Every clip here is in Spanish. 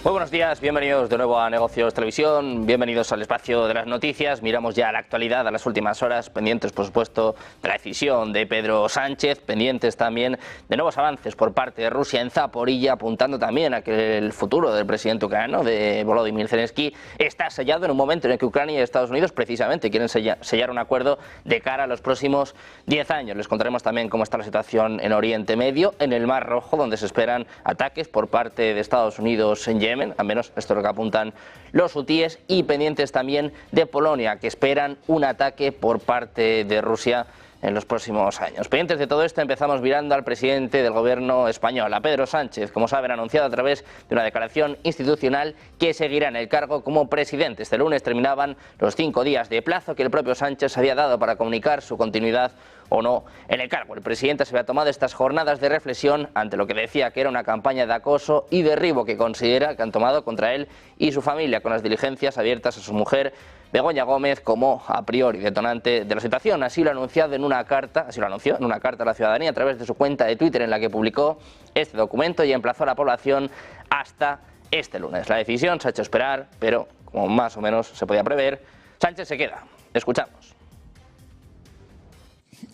Muy buenos días, bienvenidos de nuevo a Negocios Televisión, bienvenidos al espacio de las noticias. Miramos ya la actualidad a las últimas horas, pendientes por supuesto de la decisión de Pedro Sánchez, pendientes también de nuevos avances por parte de Rusia en Zaporilla, apuntando también a que el futuro del presidente ucraniano, de Volodymyr Zelensky, está sellado en un momento en el que Ucrania y Estados Unidos precisamente quieren sellar un acuerdo de cara a los próximos 10 años. Les contaremos también cómo está la situación en Oriente Medio, en el Mar Rojo, donde se esperan ataques por parte de Estados Unidos en Yemen, al menos esto es lo que apuntan los hutíes, y pendientes también de Polonia, que esperan un ataque por parte de Rusia en los próximos años. Pendientes de todo esto, empezamos mirando al presidente del gobierno español, a Pedro Sánchez, como saben, anunciado a través de una declaración institucional que seguirá en el cargo como presidente. Este lunes terminaban los 5 días de plazo que el propio Sánchez había dado para comunicar su continuidad o no en el cargo. El presidente se había tomado estas jornadas de reflexión ante lo que decía que era una campaña de acoso y derribo que considera que han tomado contra él y su familia, con las diligencias abiertas a su mujer Begoña Gómez como a priori detonante de la situación. Así lo anunció en una carta a la ciudadanía a través de su cuenta de Twitter, en la que publicó este documento y emplazó a la población hasta este lunes. La decisión se ha hecho esperar, pero como más o menos se podía prever, Sánchez se queda. Escuchamos.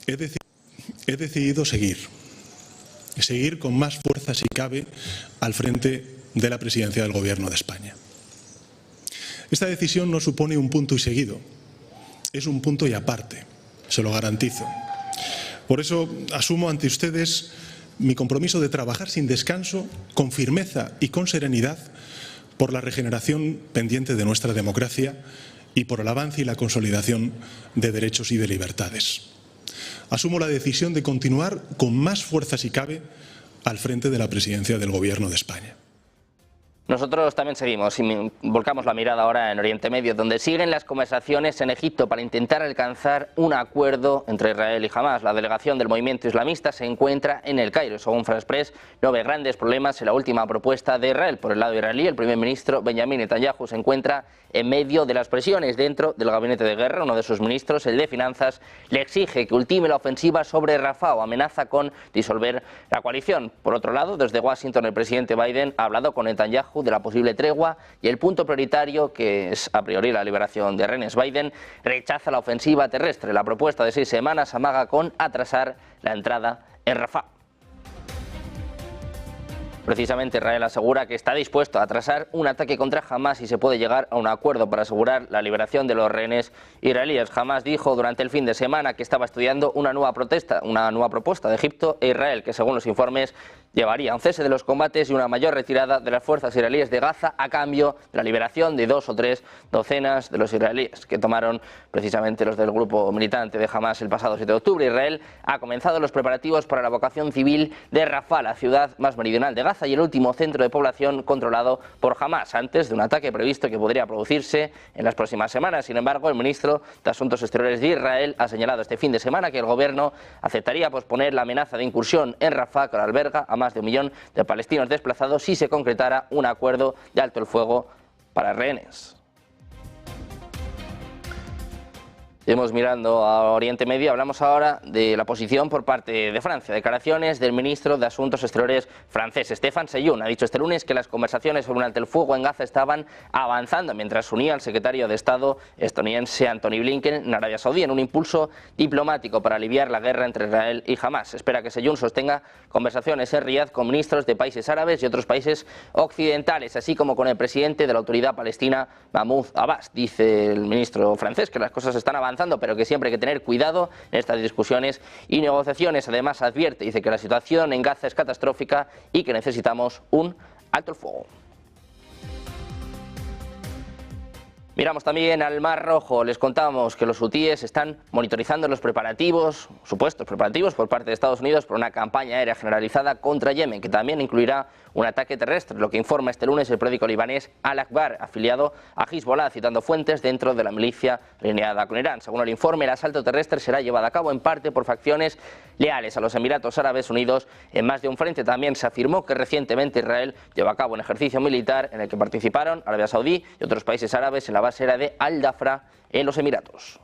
He decidido seguir con más fuerza si cabe al frente de la presidencia del Gobierno de España. Esta decisión no supone un punto y seguido, es un punto y aparte, se lo garantizo. Por eso asumo ante ustedes mi compromiso de trabajar sin descanso, con firmeza y con serenidad, por la regeneración pendiente de nuestra democracia y por el avance y la consolidación de derechos y de libertades. Asumo la decisión de continuar con más fuerza si cabe al frente de la presidencia del Gobierno de España. Nosotros también seguimos y volcamos la mirada ahora en Oriente Medio, donde siguen las conversaciones en Egipto para intentar alcanzar un acuerdo entre Israel y Hamás. La delegación del movimiento islamista se encuentra en el Cairo. Según France Press, no ve grandes problemas en la última propuesta de Israel. Por el lado israelí, el primer ministro Benjamin Netanyahu se encuentra en medio de las presiones dentro del gabinete de guerra. Uno de sus ministros, el de Finanzas, le exige que ultime la ofensiva sobre Rafah o amenaza con disolver la coalición. Por otro lado, desde Washington, el presidente Biden ha hablado con Netanyahu de la posible tregua y el punto prioritario, que es a priori la liberación de rehenes. Biden rechaza la ofensiva terrestre. La propuesta de 6 semanas amaga con atrasar la entrada en Rafah. Precisamente Israel asegura que está dispuesto a atrasar un ataque contra Hamás si se puede llegar a un acuerdo para asegurar la liberación de los rehenes israelíes. Hamás dijo durante el fin de semana que estaba estudiando una nueva propuesta de Egipto e Israel, que según los informes llevaría a un cese de los combates y una mayor retirada de las fuerzas israelíes de Gaza a cambio de la liberación de 2 o 3 docenas de los israelíes que tomaron precisamente los del grupo militante de Hamás el pasado 7 de octubre. Israel ha comenzado los preparativos para la evacuación civil de Rafah, la ciudad más meridional de Gaza y el último centro de población controlado por Hamás, antes de un ataque previsto que podría producirse en las próximas semanas. Sin embargo, el ministro de Asuntos Exteriores de Israel ha señalado este fin de semana que el gobierno aceptaría posponer la amenaza de incursión en Rafah, que alberga a más de 1 millón de palestinos desplazados, si se concretara un acuerdo de alto el fuego para rehenes. Seguimos mirando a Oriente Medio. Hablamos ahora de la posición por parte de Francia. Declaraciones del ministro de Asuntos Exteriores francés, Stéphane Sejourne. Ha dicho este lunes que las conversaciones sobre un alto el fuego en Gaza estaban avanzando mientras unía al secretario de Estado estadounidense Antony Blinken en Arabia Saudí en un impulso diplomático para aliviar la guerra entre Israel y Hamás. Espera que Sejourne sostenga conversaciones en Riad con ministros de países árabes y otros países occidentales, así como con el presidente de la Autoridad Palestina, Mahmoud Abbas. Dice el ministro francés que las cosas están avanzando, pero que siempre hay que tener cuidado en estas discusiones y negociaciones. Además advierte, dice que la situación en Gaza es catastrófica y que necesitamos un alto el fuego. Miramos también al Mar Rojo. Les contamos que los hutíes están monitorizando los supuestos preparativos por parte de Estados Unidos por una campaña aérea generalizada contra Yemen, que también incluirá un ataque terrestre, lo que informa este lunes el periódico libanés Al-Akhbar, afiliado a Hezbollah, citando fuentes dentro de la milicia alineada con Irán. Según el informe, el asalto terrestre será llevado a cabo en parte por facciones leales a los Emiratos Árabes Unidos en más de un frente. También se afirmó que recientemente Israel llevó a cabo un ejercicio militar en el que participaron Arabia Saudí y otros países árabes en la base aérea de Al-Dafra en los Emiratos.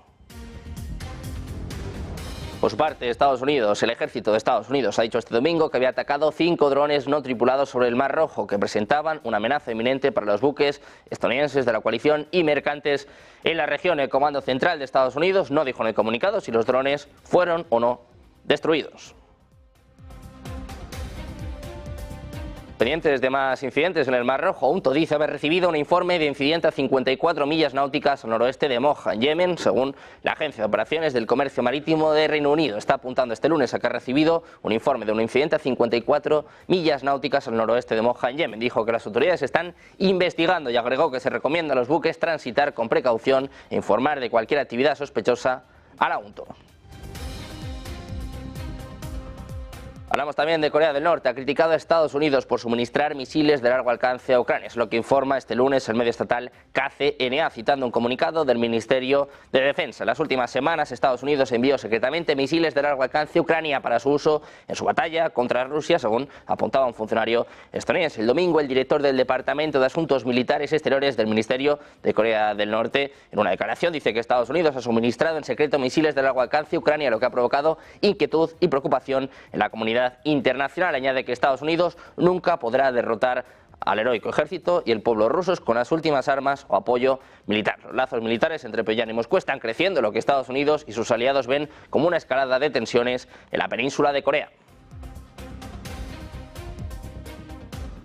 Por su parte, Estados Unidos, el ejército de Estados Unidos ha dicho este domingo que había atacado 5 drones no tripulados sobre el Mar Rojo que presentaban una amenaza inminente para los buques estadounidenses de la coalición y mercantes en la región. El Comando Central de Estados Unidos no dijo en el comunicado si los drones fueron o no destruidos. Pendientes de más incidentes en el Mar Rojo, UNTO dice haber recibido un informe de incidente a 54 millas náuticas al noroeste de Moja, en Yemen, según la Agencia de Operaciones del Comercio Marítimo de Reino Unido. Está apuntando este lunes a que ha recibido un informe de un incidente a 54 millas náuticas al noroeste de Moja, en Yemen. Dijo que las autoridades están investigando y agregó que se recomienda a los buques transitar con precaución e informar de cualquier actividad sospechosa a la UNTO. Hablamos también de Corea del Norte. Ha criticado a Estados Unidos por suministrar misiles de largo alcance a Ucrania. Es lo que informa este lunes el medio estatal KCNA, citando un comunicado del Ministerio de Defensa. En las últimas semanas, Estados Unidos envió secretamente misiles de largo alcance a Ucrania para su uso en su batalla contra Rusia, según apuntaba un funcionario estadounidense. El domingo, el director del Departamento de Asuntos Militares Exteriores del Ministerio de Corea del Norte, en una declaración, dice que Estados Unidos ha suministrado en secreto misiles de largo alcance a Ucrania, lo que ha provocado inquietud y preocupación en la comunidad internacional. Añade que Estados Unidos nunca podrá derrotar al heroico ejército y el pueblo rusos con las últimas armas o apoyo militar. Los lazos militares entre Pyongyang y Moscú están creciendo, lo que Estados Unidos y sus aliados ven como una escalada de tensiones en la península de Corea.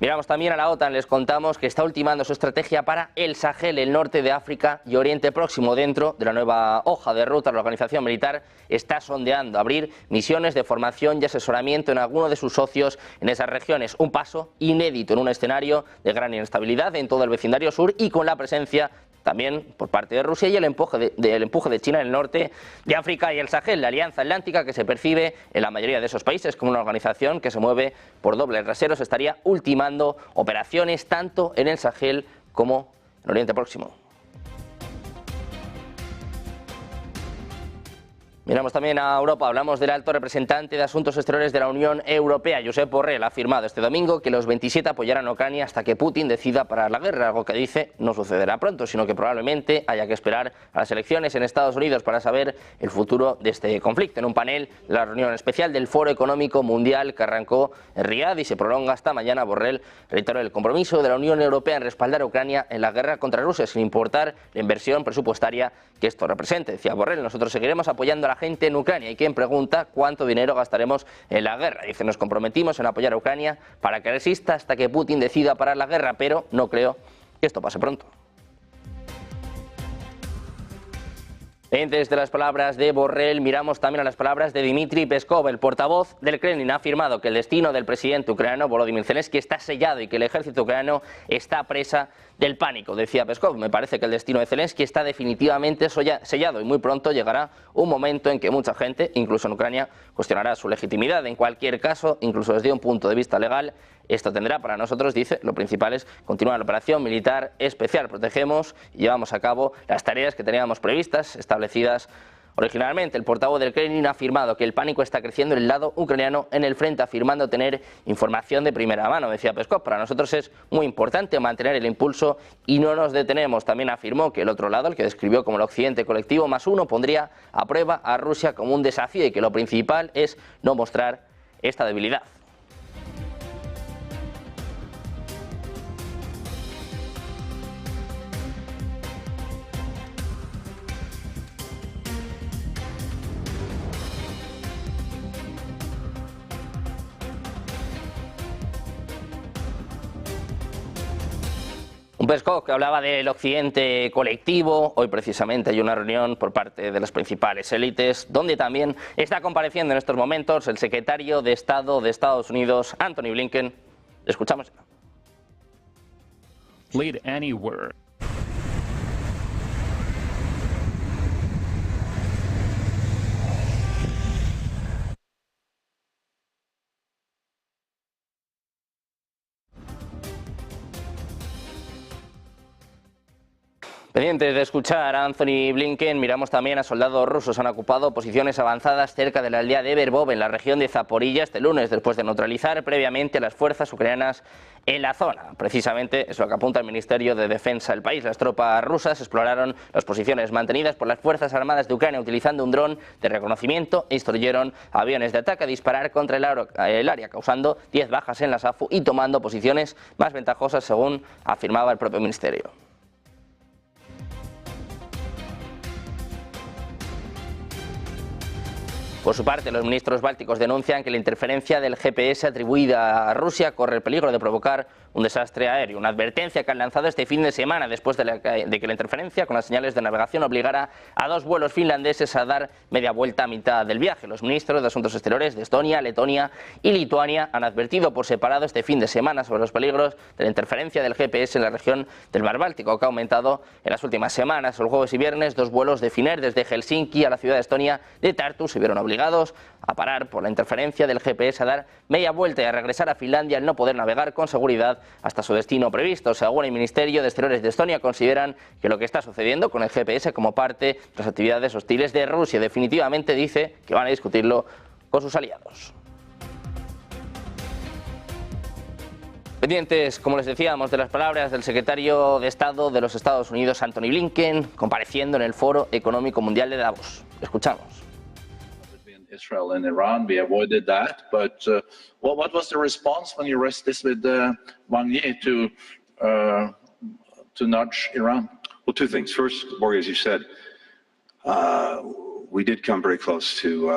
Miramos también a la OTAN, les contamos que está ultimando su estrategia para el Sahel, el norte de África y Oriente Próximo. Dentro de la nueva hoja de ruta, la organización militar está sondeando abrir misiones de formación y asesoramiento en alguno de sus socios en esas regiones. Un paso inédito en un escenario de gran inestabilidad en todo el vecindario sur y con la presencia también por parte de Rusia y el empuje de China en el norte de África y el Sahel, la Alianza Atlántica, que se percibe en la mayoría de esos países como una organización que se mueve por dobles raseros, estaría ultimando operaciones tanto en el Sahel como en Oriente Próximo. Miramos también a Europa, hablamos del alto representante de Asuntos Exteriores de la Unión Europea, Josep Borrell, ha afirmado este domingo que los 27 apoyarán a Ucrania hasta que Putin decida parar la guerra, algo que dice no sucederá pronto, sino que probablemente haya que esperar a las elecciones en Estados Unidos para saber el futuro de este conflicto. En un panel de la reunión especial del Foro Económico Mundial que arrancó en Riad y se prolonga hasta mañana, Borrell reiteró el compromiso de la Unión Europea en respaldar a Ucrania en la guerra contra Rusia, sin importar la inversión presupuestaria que esto represente. Decía Borrell, nosotros seguiremos apoyando a la gente en Ucrania. Y quien pregunta cuánto dinero gastaremos en la guerra. Dice, nos comprometimos en apoyar a Ucrania para que resista hasta que Putin decida parar la guerra, pero no creo que esto pase pronto. Desde las palabras de Borrell, miramos también a las palabras de Dmitry Peskov. El portavoz del Kremlin ha afirmado que el destino del presidente ucraniano Volodymyr Zelensky está sellado y que el ejército ucraniano está presa del pánico. Decía Peskov, me parece que el destino de Zelensky está definitivamente sellado y muy pronto llegará un momento en que mucha gente, incluso en Ucrania, cuestionará su legitimidad. En cualquier caso, incluso desde un punto de vista legal, esto tendrá para nosotros, dice, lo principal es continuar la operación militar especial. Protegemos y llevamos a cabo las tareas que teníamos previstas, establecidas originalmente. El portavoz del Kremlin ha afirmado que el pánico está creciendo en el lado ucraniano en el frente, afirmando tener información de primera mano. Decía Peskov, para nosotros es muy importante mantener el impulso y no nos detenemos. También afirmó que el otro lado, el que describió como el occidente colectivo +1, pondría a prueba a Rusia como un desafío y que lo principal es no mostrar esta debilidad. Un Peskov que hablaba del occidente colectivo. Hoy precisamente hay una reunión por parte de las principales élites donde también está compareciendo en estos momentos el secretario de Estado de Estados Unidos, Antony Blinken. Escuchamos. Lead anywhere. Pendientes de escuchar a Anthony Blinken, miramos también a soldados rusos. Han ocupado posiciones avanzadas cerca de la aldea de Verbov, en la región de Zaporilla, este lunes, después de neutralizar previamente a las fuerzas ucranianas en la zona. Precisamente es lo que apunta el Ministerio de Defensa del país. Las tropas rusas exploraron las posiciones mantenidas por las Fuerzas Armadas de Ucrania utilizando un dron de reconocimiento e instruyeron aviones de ataque a disparar contra el área, causando 10 bajas en la SAFU y tomando posiciones más ventajosas, según afirmaba el propio ministerio. Por su parte, los ministros bálticos denuncian que la interferencia del GPS atribuida a Rusia corre el peligro de provocar un desastre aéreo. Una advertencia que han lanzado este fin de semana después de que la interferencia con las señales de navegación obligara a 2 vuelos finlandeses a dar media vuelta a mitad del viaje. Los ministros de Asuntos Exteriores de Estonia, Letonia y Lituania han advertido por separado este fin de semana sobre los peligros de la interferencia del GPS en la región del Mar Báltico, que ha aumentado en las últimas semanas. El jueves y viernes, 2 vuelos de Finnair desde Helsinki a la ciudad de Estonia de Tartu se vieron obligados a parar por la interferencia del GPS, a dar media vuelta y a regresar a Finlandia al no poder navegar con seguridad hasta su destino previsto. Según el Ministerio de Exteriores de Estonia, consideran que lo que está sucediendo con el GPS como parte de las actividades hostiles de Rusia. Definitivamente dice que van a discutirlo con sus aliados. Pendientes, como les decíamos, de las palabras del secretario de Estado de los Estados Unidos, Anthony Blinken, compareciendo en el Foro Económico Mundial de Davos. Escuchamos. Israel and Iran, we avoided that. But well, what was the response when you raised this with Wang Yi to nudge Iran? Well, 2 things. First, Borge, as you said, we did come very close to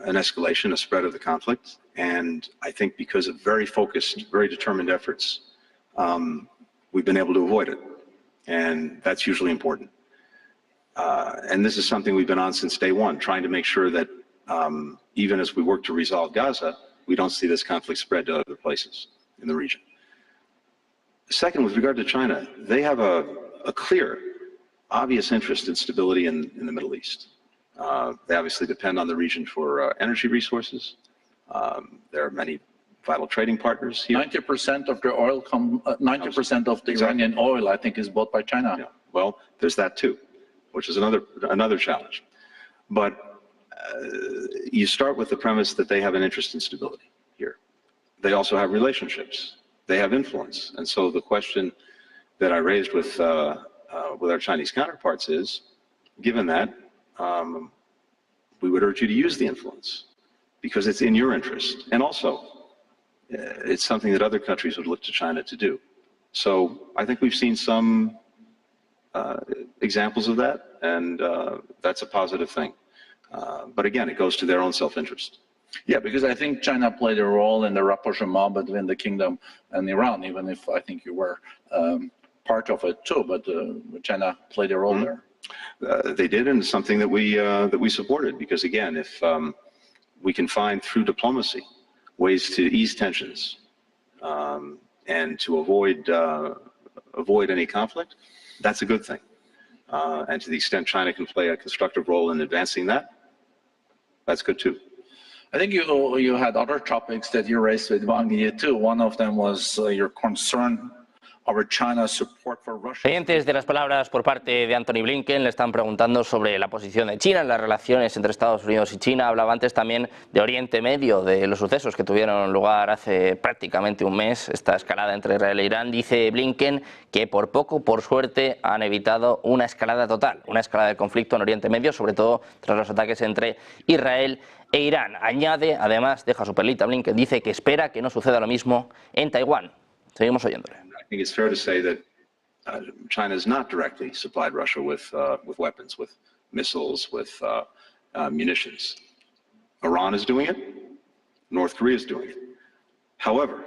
an escalation, a spread of the conflict. And I think because of very focused, very determined efforts, we've been able to avoid it. And that's usually important. And this is something we've been on since day one, trying to make sure that even as we work to resolve Gaza, we don't see this conflict spread to other places in the region. Second, with regard to China, they have a clear, obvious interest in stability in the Middle East. They obviously depend on the region for energy resources. There are many vital trading partners here. 90% of the oil, 90% of the Iranian oil, I think, is bought by China. Yeah. Well, there's that too, which is another challenge. But you start with the premise that they have an interest in stability here. They also have relationships. They have influence. And so the question that I raised with our Chinese counterparts is, given that, we would urge you to use the influence because it's in your interest. And also, it's something that other countries would look to China to do. So I think we've seen some examples of that, and that's a positive thing. But again, it goes to their own self-interest. Yeah, because I think China played a role in the rapprochement between the kingdom and Iran, even if I think you were part of it too, but China played a role there. They did, and it's something that we supported, because again, if we can find through diplomacy ways to ease tensions and to avoid any conflict, that's a good thing. And to the extent China can play a constructive role in advancing that, that's good too. I think you had other topics that you raised with Wang Yi too. One of them was your concern over China's support for Russia. Pendientes de las palabras por parte de Anthony Blinken, le están preguntando sobre la posición de China en las relaciones entre Estados Unidos y China. Hablaba antes también de Oriente Medio, de los sucesos que tuvieron lugar hace prácticamente un mes, esta escalada entre Israel e Irán. Dice Blinken que por poco, por suerte, han evitado una escalada total, una escalada del conflicto en Oriente Medio, sobre todo tras los ataques entre Israel e Irán. Añade, además, deja su perlita Blinken, dice que espera que no suceda lo mismo en Taiwán. Seguimos oyéndole. I think it's fair to say that China has not directly supplied Russia with weapons, with missiles, with munitions. Iran is doing it. North Korea is doing it. However,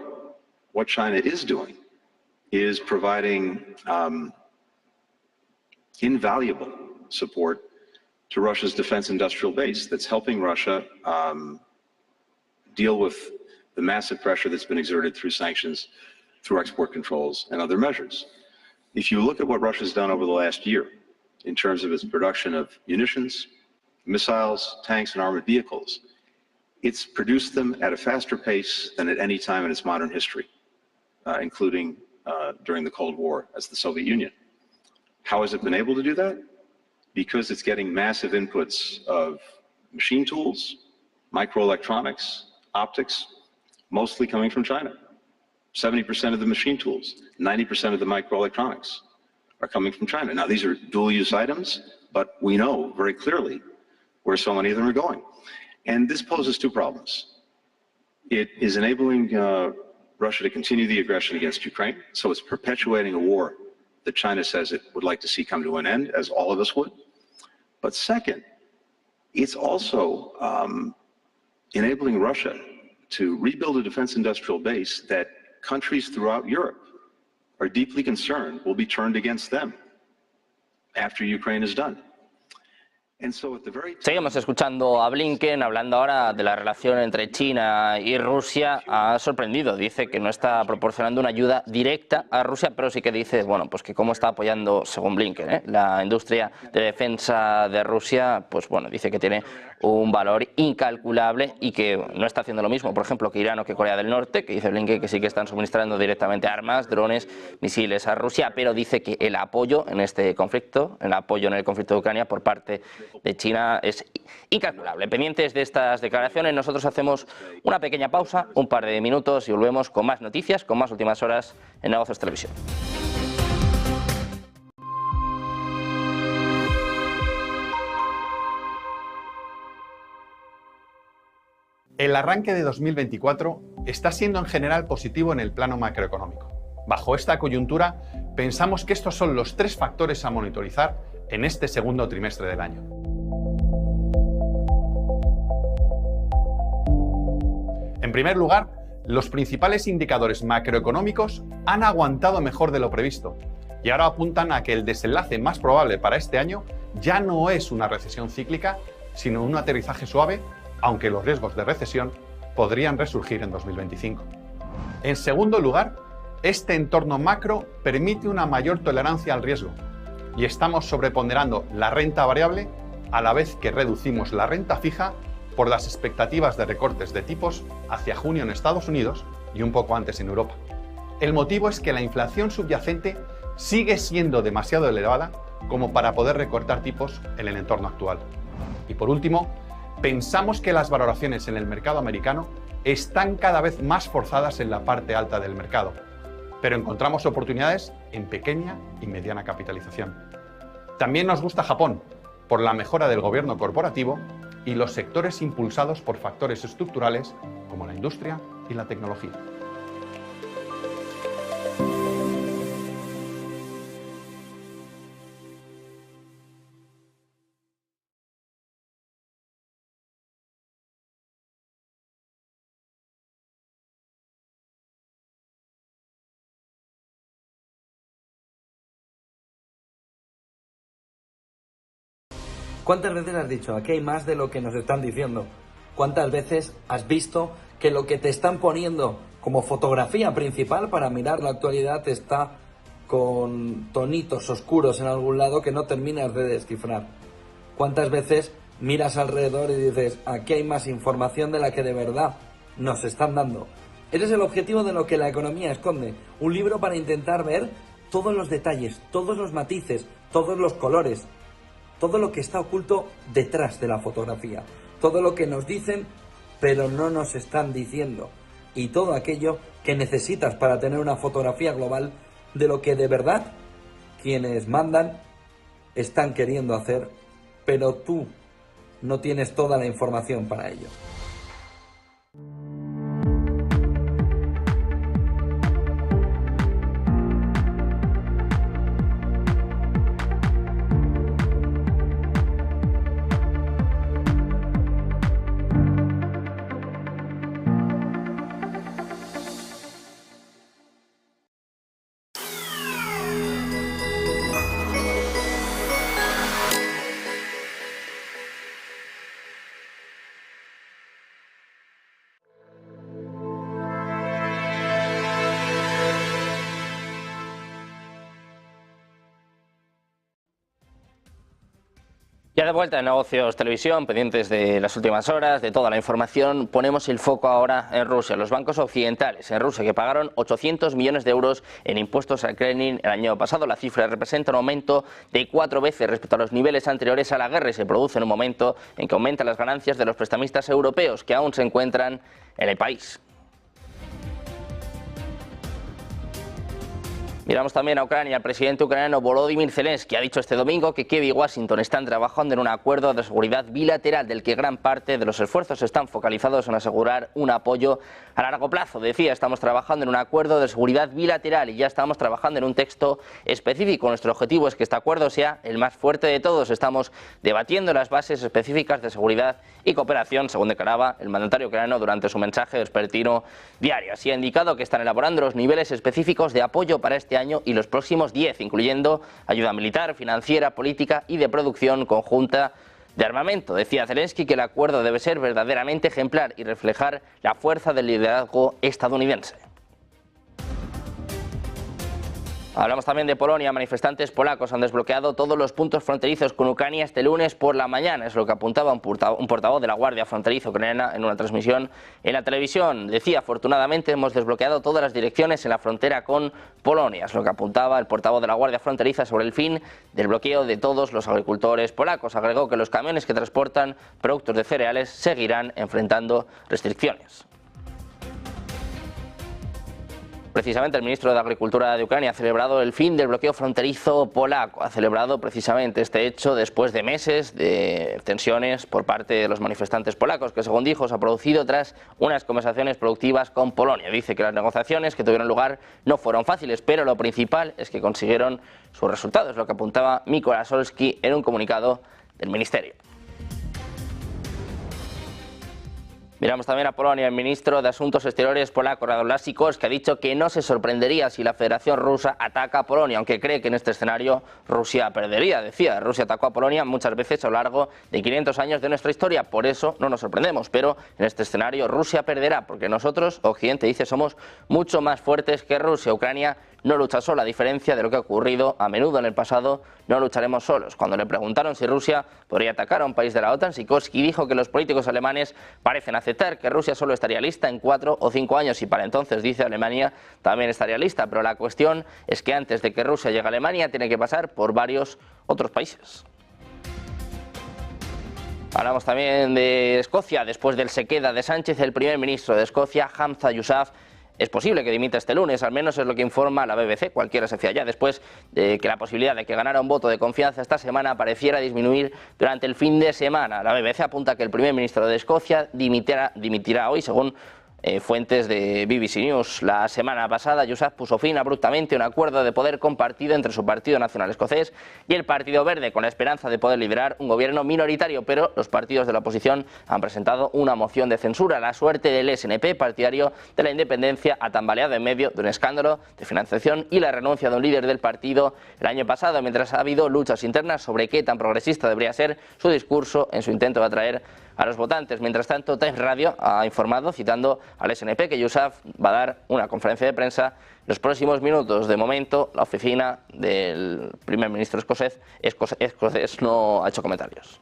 what China is doing is providing invaluable support to Russia's defense industrial base that's helping Russia deal with the massive pressure that's been exerted through sanctions, through export controls and other measures. If you look at what Russia's done over the last year in terms of its production of munitions, missiles, tanks, and armored vehicles, it's produced them at a faster pace than at any time in its modern history, including during the Cold War as the Soviet Union. How has it been able to do that? Because it's getting massive inputs of machine tools, microelectronics, optics, mostly coming from China. 70% of the machine tools, 90% of the microelectronics are coming from China. Now, these are dual-use items, but we know very clearly where so many of them are going. And this poses two problems. It is enabling Russia to continue the aggression against Ukraine, so it's perpetuating a war that China says it would like to see come to an end, as all of us would. But second, it's also enabling Russia to rebuild a defense industrial base that countries throughout Europe are deeply concerned will be turned against them after Ukraine is done. Seguimos escuchando a Blinken hablando ahora de la relación entre China y Rusia. Ha sorprendido, dice que no está proporcionando una ayuda directa a Rusia, pero sí que dice, bueno, pues que cómo está apoyando, según Blinken, la industria de defensa de Rusia, pues bueno, dice que tiene un valor incalculable y que no está haciendo lo mismo, por ejemplo, que Irán o que Corea del Norte, que dice Blinken que sí que están suministrando directamente armas, drones, misiles a Rusia, pero dice que el apoyo en este conflicto, el apoyo en el conflicto de Ucrania por parte de China es incalculable. Pendientes de estas declaraciones, nosotros hacemos una pequeña pausa, un par de minutos y volvemos con más noticias, con más últimas horas en Negocios Televisión. El arranque de 2024 está siendo en general positivo en el plano macroeconómico. Bajo esta coyuntura, pensamos que estos son los tres factores a monitorizar en este segundo trimestre del año. En primer lugar, los principales indicadores macroeconómicos han aguantado mejor de lo previsto y ahora apuntan a que el desenlace más probable para este año ya no es una recesión cíclica, sino un aterrizaje suave, aunque los riesgos de recesión podrían resurgir en 2025. En segundo lugar, este entorno macro permite una mayor tolerancia al riesgo y estamos sobreponderando la renta variable a la vez que reducimos la renta fija por las expectativas de recortes de tipos hacia junio en Estados Unidos y un poco antes en Europa. El motivo es que la inflación subyacente sigue siendo demasiado elevada como para poder recortar tipos en el entorno actual. Y por último, pensamos que las valoraciones en el mercado americano están cada vez más forzadas en la parte alta del mercado, pero encontramos oportunidades en pequeña y mediana capitalización. También nos gusta Japón, por la mejora del gobierno corporativo y los sectores impulsados por factores estructurales como la industria y la tecnología. ¿Cuántas veces has dicho, aquí hay más de lo que nos están diciendo? ¿Cuántas veces has visto que lo que te están poniendo como fotografía principal para mirar la actualidad está con tonitos oscuros en algún lado que no terminas de descifrar? ¿Cuántas veces miras alrededor y dices, aquí hay más información de la que de verdad nos están dando? Ese es el objetivo de lo que la economía esconde. Un libro para intentar ver todos los detalles, todos los matices, todos los colores, todo lo que está oculto detrás de la fotografía, todo lo que nos dicen pero no nos están diciendo, y todo aquello que necesitas para tener una fotografía global de lo que de verdad quienes mandan están queriendo hacer, pero tú no tienes toda la información para ello. Ya de vuelta en Negocios Televisión, pendientes de las últimas horas, de toda la información, ponemos el foco ahora en Rusia. Los bancos occidentales en Rusia que pagaron 800 millones de euros en impuestos al Kremlin el año pasado. La cifra representa un aumento de 4 veces respecto a los niveles anteriores a la guerra y se produce en un momento en que aumentan las ganancias de los prestamistas europeos que aún se encuentran en el país. Miramos también a Ucrania. El presidente ucraniano Volodymyr Zelensky ha dicho este domingo que Kiev y Washington están trabajando en un acuerdo de seguridad bilateral del que gran parte de los esfuerzos están focalizados en asegurar un apoyo a largo plazo. Decía, estamos trabajando en un acuerdo de seguridad bilateral y ya estamos trabajando en un texto específico. Nuestro objetivo es que este acuerdo sea el más fuerte de todos. Estamos debatiendo las bases específicas de seguridad y cooperación, según declaraba el mandatario ucraniano durante su mensaje vespertino diario. Así ha indicado que están elaborando los niveles específicos de apoyo para este año y los próximos 10, incluyendo ayuda militar, financiera, política y de producción conjunta de armamento. Decía Zelensky que el acuerdo debe ser verdaderamente ejemplar y reflejar la fuerza del liderazgo estadounidense. Hablamos también de Polonia. Manifestantes polacos han desbloqueado todos los puntos fronterizos con Ucrania este lunes por la mañana. Es lo que apuntaba un portavoz de la Guardia Fronteriza ucraniana en una transmisión en la televisión. Decía, afortunadamente hemos desbloqueado todas las direcciones en la frontera con Polonia. Es lo que apuntaba el portavoz de la Guardia Fronteriza sobre el fin del bloqueo de todos los agricultores polacos. Agregó que los camiones que transportan productos de cereales seguirán enfrentando restricciones. Precisamente el ministro de Agricultura de Ucrania ha celebrado el fin del bloqueo fronterizo polaco. Ha celebrado precisamente este hecho después de meses de tensiones por parte de los manifestantes polacos, que según dijo se ha producido tras unas conversaciones productivas con Polonia. Dice que las negociaciones que tuvieron lugar no fueron fáciles, pero lo principal es que consiguieron sus resultados, lo que apuntaba Mykola Solski en un comunicado del ministerio. Miramos también a Polonia. El ministro de Asuntos Exteriores polaco, Radosław Sikorski, ha dicho que no se sorprendería si la Federación Rusa ataca a Polonia, aunque cree que en este escenario Rusia perdería. Decía, Rusia atacó a Polonia muchas veces a lo largo de 500 años de nuestra historia, por eso no nos sorprendemos, pero en este escenario Rusia perderá, porque nosotros, Occidente, dice, somos mucho más fuertes que Rusia. Ucrania no lucha sola, a diferencia de lo que ha ocurrido a menudo en el pasado, no lucharemos solos. Cuando le preguntaron si Rusia podría atacar a un país de la OTAN, Sikorski dijo que los políticos alemanes parecen aceptar que Rusia solo estaría lista en 4 o 5 años y para entonces, dice, Alemania también estaría lista, pero la cuestión es que antes de que Rusia llegue a Alemania tiene que pasar por varios otros países. Hablamos también de Escocia. Después del se queda de Sánchez, el primer ministro de Escocia, Hamza Yousaf, es posible que dimita este lunes, al menos es lo que informa la BBC. Cualquiera se fía ya, después de que la posibilidad de que ganara un voto de confianza esta semana pareciera disminuir durante el fin de semana. La BBC apunta que el primer ministro de Escocia dimitirá hoy, según fuentes de BBC News. La semana pasada, Yousaf puso fin abruptamente a un acuerdo de poder compartido entre su Partido Nacional Escocés y el Partido Verde, con la esperanza de poder liderar un gobierno minoritario, pero los partidos de la oposición han presentado una moción de censura. La suerte del SNP, partidario de la independencia, ha tambaleado en medio de un escándalo de financiación y la renuncia de un líder del partido el año pasado, mientras ha habido luchas internas sobre qué tan progresista debería ser su discurso en su intento de atraer a los votantes. Mientras tanto, Times Radio ha informado, citando al SNP, que Yousaf va a dar una conferencia de prensa en los próximos minutos. De momento, la oficina del primer ministro escocés no ha hecho comentarios.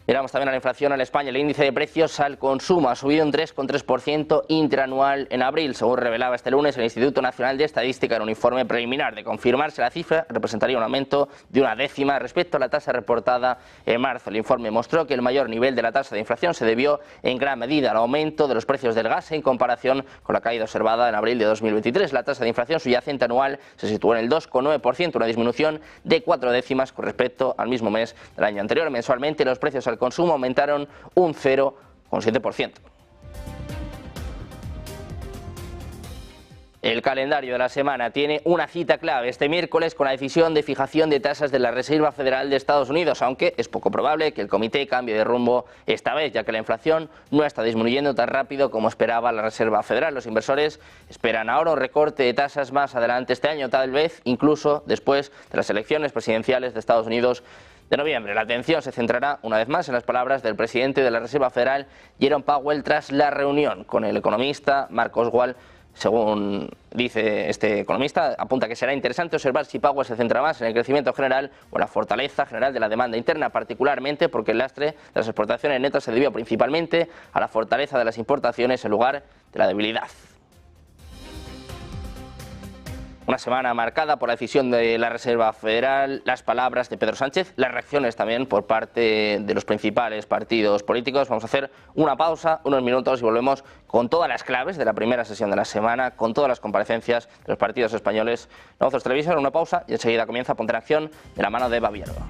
Miramos también a la inflación en España. El índice de precios al consumo ha subido un 3,3% interanual en abril, según revelaba este lunes el Instituto Nacional de Estadística en un informe preliminar. De confirmarse la cifra, representaría un aumento de 0,1 respecto a la tasa reportada en marzo. El informe mostró que el mayor nivel de la tasa de inflación se debió en gran medida al aumento de los precios del gas en comparación con la caída observada en abril de 2023. La tasa de inflación subyacente anual se situó en el 2,9%, una disminución de 4 décimas con respecto al mismo mes del año anterior. Mensualmente, los precios al consumo aumentaron un 0,7%. El calendario de la semana tiene una cita clave este miércoles con la decisión de fijación de tasas de la Reserva Federal de Estados Unidos, aunque es poco probable que el comité cambie de rumbo esta vez, ya que la inflación no está disminuyendo tan rápido como esperaba la Reserva Federal. Los inversores esperan ahora un recorte de tasas más adelante este año, tal vez incluso después de las elecciones presidenciales de Estados Unidos de noviembre. La atención se centrará una vez más en las palabras del presidente de la Reserva Federal, Jerome Powell, tras la reunión con el economista Mark Oswald Según dice este economista, apunta que será interesante observar si Powell se centra más en el crecimiento general o en la fortaleza general de la demanda interna, particularmente porque el lastre de las exportaciones netas se debió principalmente a la fortaleza de las importaciones en lugar de la debilidad. Una semana marcada por la decisión de la Reserva Federal, las palabras de Pedro Sánchez, las reacciones también por parte de los principales partidos políticos. Vamos a hacer una pausa, unos minutos, y volvemos con todas las claves de la primera sesión de la semana, con todas las comparecencias de los partidos españoles. Nosotros Televisión, una pausa y enseguida comienza Ponte en Acción de la mano de Eva Villalba.